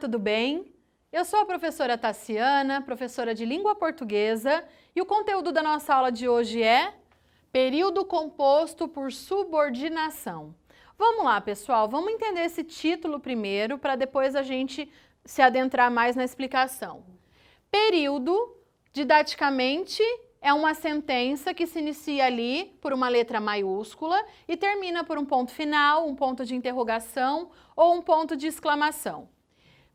tudo bem? Eu sou a professora Tassiana, professora de língua portuguesa, e o conteúdo da nossa aula de hoje é período composto por subordinação. Vamos lá, pessoal, vamos entender esse título primeiro para depois a gente se adentrar mais na explicação. Período, didaticamente, é uma sentença que se inicia ali por uma letra maiúscula e termina por um ponto final, um ponto de interrogação ou um ponto de exclamação.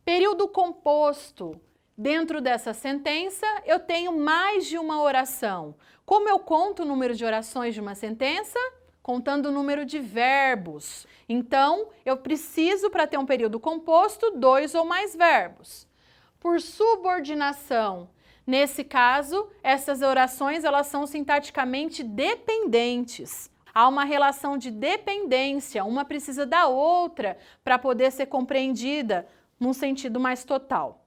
Período composto, dentro dessa sentença, eu tenho mais de uma oração. Como eu conto o número de orações de uma sentença? Contando o número de verbos. Então, eu preciso, para ter um período composto, 2 ou mais verbos. Por subordinação, nesse caso, essas orações elas são sintaticamente dependentes. Há uma relação de dependência, uma precisa da outra para poder ser compreendida num sentido mais total.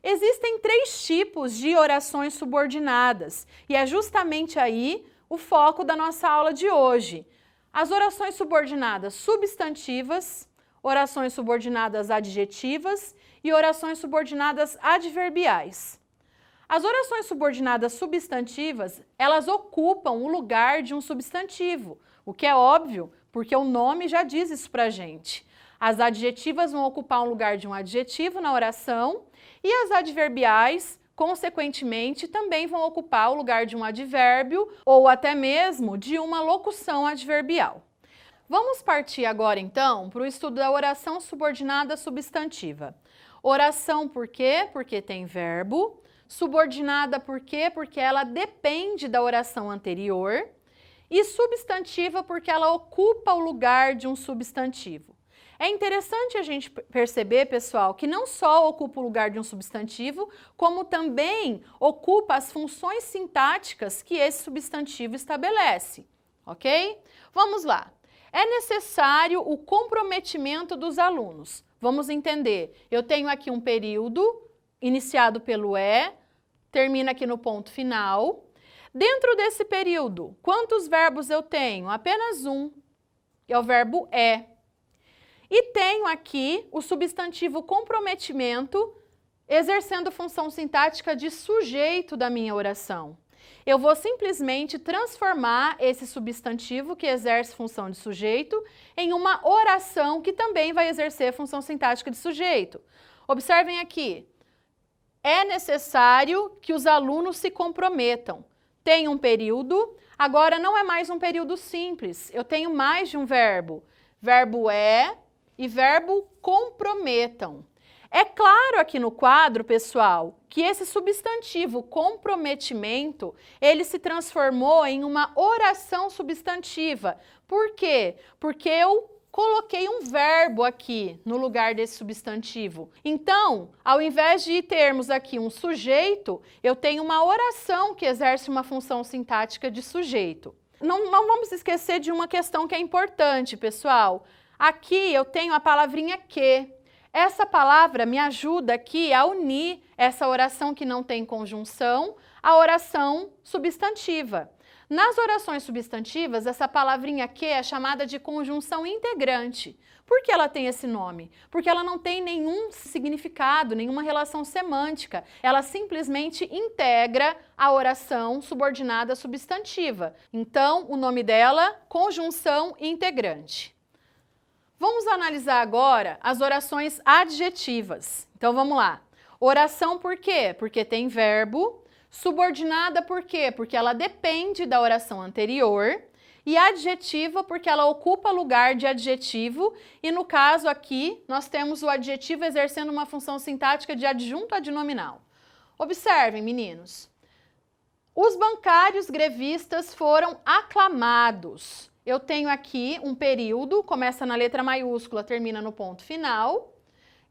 Existem 3 tipos de orações subordinadas e é justamente aí o foco da nossa aula de hoje. As orações subordinadas substantivas, orações subordinadas adjetivas e orações subordinadas adverbiais. As orações subordinadas substantivas, elas ocupam o lugar de um substantivo, o que é óbvio, porque o nome já diz isso pra gente. As adjetivas vão ocupar um lugar de um adjetivo na oração e as adverbiais, consequentemente, também vão ocupar o lugar de um advérbio ou até mesmo de uma locução adverbial. Vamos partir agora, então, para o estudo da oração subordinada substantiva. Oração por quê? Porque tem verbo. Subordinada por quê? Porque ela depende da oração anterior. E substantiva porque ela ocupa o lugar de um substantivo. É interessante a gente perceber, pessoal, que não só ocupa o lugar de um substantivo, como também ocupa as funções sintáticas que esse substantivo estabelece, ok? Vamos lá. É necessário o comprometimento dos alunos. Vamos entender. Eu tenho aqui um período iniciado pelo termina aqui no ponto final. Dentro desse período, quantos verbos eu tenho? Apenas um. É o verbo é. E tenho aqui o substantivo comprometimento exercendo função sintática de sujeito da minha oração. Eu vou simplesmente transformar esse substantivo que exerce função de sujeito em uma oração que também vai exercer função sintática de sujeito. Observem aqui. É necessário que os alunos se comprometam. Tem um período, agora não é mais um período simples, eu tenho mais de um verbo. Verbo é e verbo comprometam. É claro aqui no quadro, pessoal, que esse substantivo comprometimento, ele se transformou em uma oração substantiva. Por quê? Porque eu coloquei um verbo aqui no lugar desse substantivo. Então, ao invés de termos aqui um sujeito, eu tenho uma oração que exerce uma função sintática de sujeito. Não vamos esquecer de uma questão que é importante, pessoal. Aqui eu tenho a palavrinha que. Essa palavra me ajuda aqui a unir essa oração que não tem conjunção à oração substantiva. Nas orações substantivas, essa palavrinha que é chamada de conjunção integrante. Por que ela tem esse nome? Porque ela não tem nenhum significado, nenhuma relação semântica. Ela simplesmente integra a oração subordinada substantiva. Então, o nome dela, conjunção integrante. Vamos analisar agora as orações adjetivas. Então, vamos lá. Oração por quê? Porque tem verbo. Subordinada por quê? Porque ela depende da oração anterior. E adjetiva porque ela ocupa lugar de adjetivo. E no caso aqui, nós temos o adjetivo exercendo uma função sintática de adjunto adnominal. Observem, meninos. Os bancários grevistas foram aclamados. Eu tenho aqui um período, começa na letra maiúscula, termina no ponto final.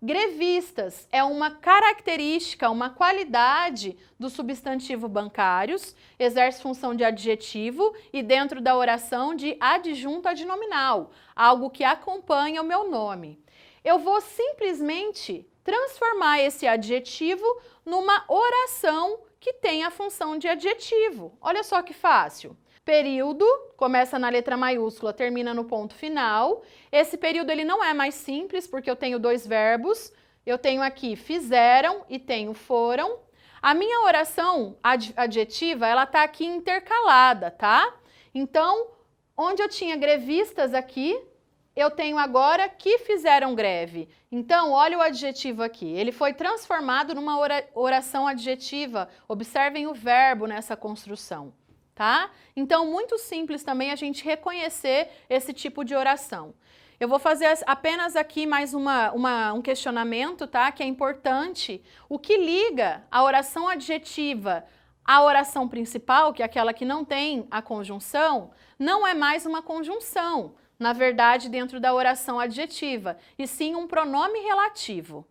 Grevistas é uma característica, uma qualidade do substantivo bancários, exerce função de adjetivo e dentro da oração de adjunto adnominal, algo que acompanha o meu nome. Eu vou simplesmente transformar esse adjetivo numa oração que tem a função de adjetivo. Olha só que fácil. Período, começa na letra maiúscula, termina no ponto final. Esse período ele não é mais simples porque eu tenho 2 verbos eu tenho aqui fizeram e tenho foram. A minha oração adjetiva, ela tá aqui intercalada, tá? Então, onde eu tinha grevistas aqui, eu tenho agora que fizeram greve. Então, olha o adjetivo aqui. Ele foi transformado numa oração adjetiva. Observem o verbo nessa construção, tá? Então, muito simples também a gente reconhecer esse tipo de oração. Eu vou fazer apenas aqui mais um questionamento, tá? Que é importante. O que liga a oração adjetiva à oração principal, que é aquela que não tem a conjunção, não é mais uma conjunção, na verdade, dentro da oração adjetiva, e sim um pronome relativo.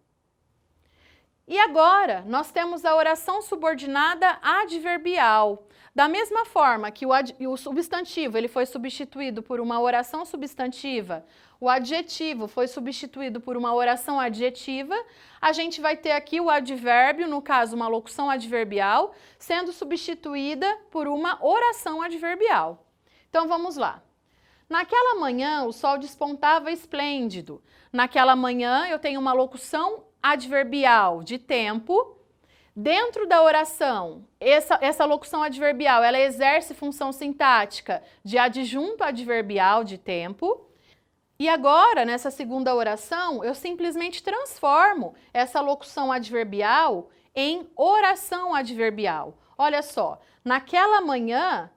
E agora, nós temos a oração subordinada adverbial. Da mesma forma que o substantivo ele foi substituído por uma oração substantiva, o adjetivo foi substituído por uma oração adjetiva, a gente vai ter aqui o advérbio, no caso uma locução adverbial, sendo substituída por uma oração adverbial. Então vamos lá. Naquela manhã o sol despontava esplêndido. Naquela manhã eu tenho uma locução adverbial de tempo. Dentro da oração, essa locução adverbial, ela exerce função sintática de adjunto adverbial de tempo. E agora, nessa segunda oração, eu simplesmente transformo essa locução adverbial em oração adverbial. Olha só, naquela manhã,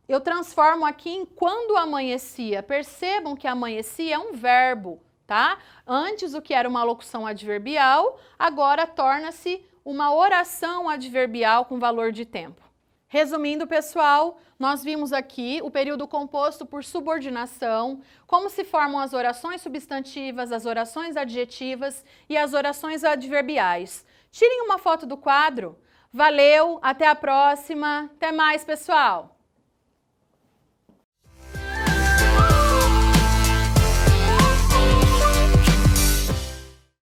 eu transformo aqui em quando amanhecia. Percebam que amanhecia é um verbo, tá? Antes o que era uma locução adverbial, agora torna-se uma oração adverbial com valor de tempo. Resumindo, pessoal, nós vimos aqui o período composto por subordinação, como se formam as orações substantivas, as orações adjetivas e as orações adverbiais. Tirem uma foto do quadro. Valeu, até a próxima. Até mais, pessoal!